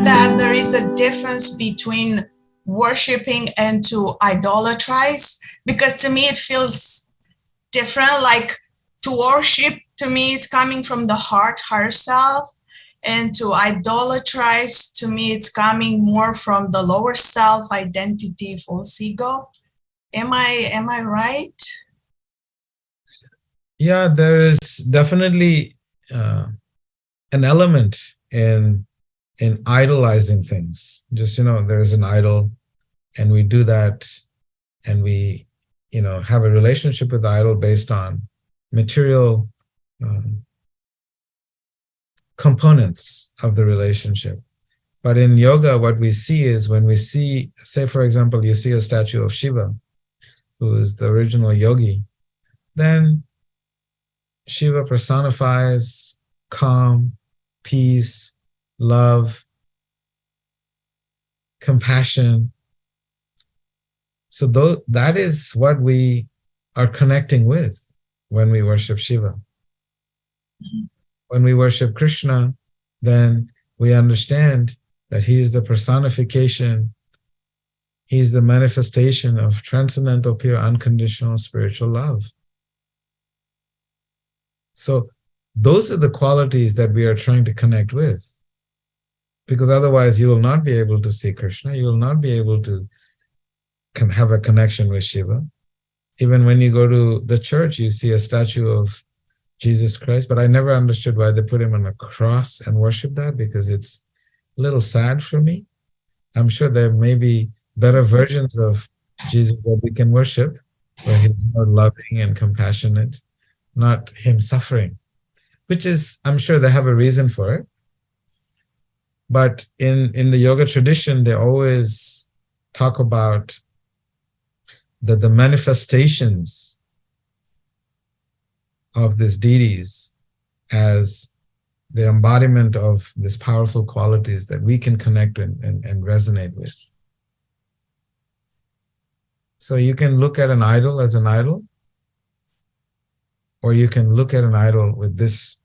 That there is a difference between worshiping and to idolize, because to me it feels different. Like to worship to me is coming from the heart herself, and to idolize to me it's coming more from the lower self identity, false ego. Am I right? Yeah, there is definitely an element in idolizing things. Just, there is an idol, and we do that, and we, have a relationship with the idol based on material components of the relationship. But in yoga, what we see is when we see, say, for example, you see a statue of Shiva, who is the original yogi, then Shiva personifies calm, peace, love, compassion. So that is what we are connecting with when we worship Shiva. When we worship Krishna, then we understand that he is the personification, he is the manifestation of transcendental, pure, unconditional spiritual love. So those are the qualities that we are trying to connect with, because otherwise you will not be able to see Krishna, you will not be able to have a connection with Shiva. Even when you go to the church, you see a statue of Jesus Christ, but I never understood why they put him on a cross and worship that, because it's a little sad for me. I'm sure there may be better versions of Jesus that we can worship, where he's more loving and compassionate, not him suffering, which is, I'm sure they have a reason for it. But in the yoga tradition, they always talk about the manifestations of these deities as the embodiment of these powerful qualities that we can connect and resonate with. So you can look at an idol as an idol, or you can look at an idol with this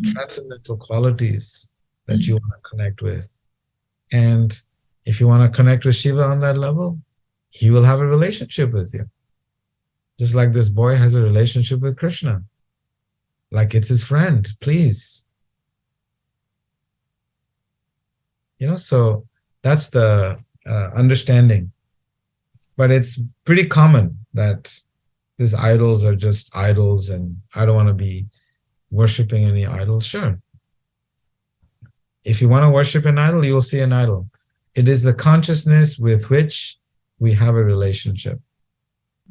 transcendental qualities that you want to connect with. And if you want to connect with Shiva on that level, he will have a relationship with you. Just like this boy has a relationship with Krishna. Like it's his friend, please. So that's the understanding. But it's pretty common that these idols are just idols, and I don't want to be worshiping any idol. Sure. If you want to worship an idol, you will see an idol. It is the consciousness with which we have a relationship.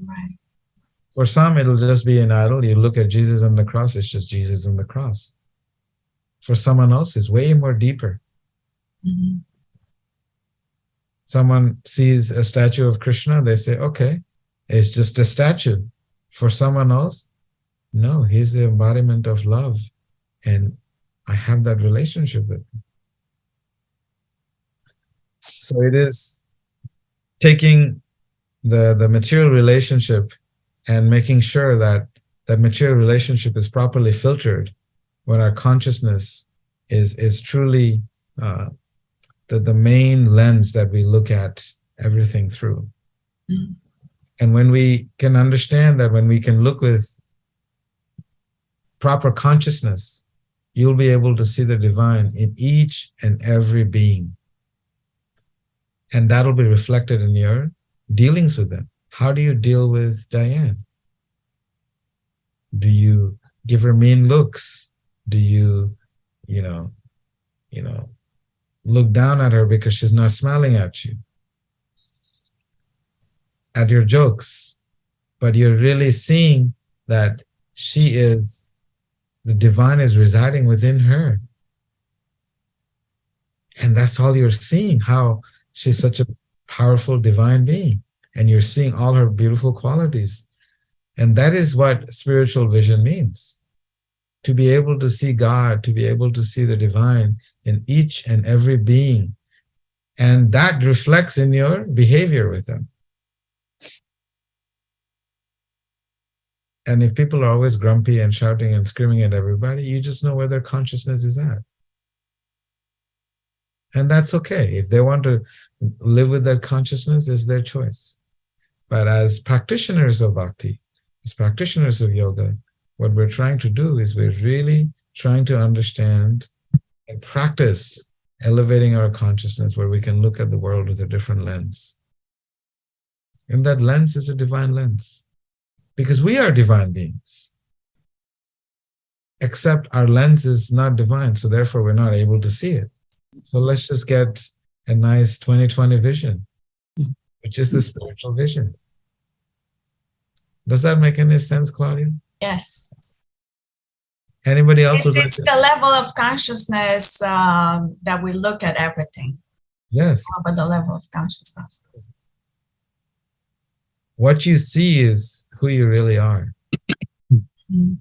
Right. For some, it'll just be an idol. You look at Jesus on the cross, it's just Jesus on the cross. For someone else, it's way more deeper. Mm-hmm. Someone sees a statue of Krishna, they say, okay, it's just a statue. For someone else, no, he's the embodiment of love, and I have that relationship with him. So it is taking the material relationship and making sure that that material relationship is properly filtered when our consciousness is truly the main lens that we look at everything through. Mm-hmm. And when we can understand that, when we can look with proper consciousness, you'll be able to see the divine in each and every being. And that'll be reflected in your dealings with them. How do you deal with Diane? Do you give her mean looks? Do you, look down at her because she's not smiling at you, at your jokes? But you're really seeing that the divine is residing within her. And that's all you're seeing, how she's such a powerful divine being. And you're seeing all her beautiful qualities. And that is what spiritual vision means. To be able to see God, to be able to see the divine in each and every being, And that reflects in your behavior with them. And if people are always grumpy and shouting and screaming at everybody, you just know where their consciousness is at. And that's okay. If they want to live with that consciousness, it's their choice. But as practitioners of bhakti, as practitioners of yoga, what we're trying to do is we're really trying to understand and practice elevating our consciousness where we can look at the world with a different lens. And that lens is a divine lens. Because we are divine beings. Except our lens is not divine, so therefore we're not able to see it. So let's just get a nice 20/20 vision, which is the spiritual vision. Does that make any sense, Claudia? Yes. Anybody else would like It's to? the level of consciousness that we look at everything. Yes. About the level of consciousness. What you see is who you really are. Mm.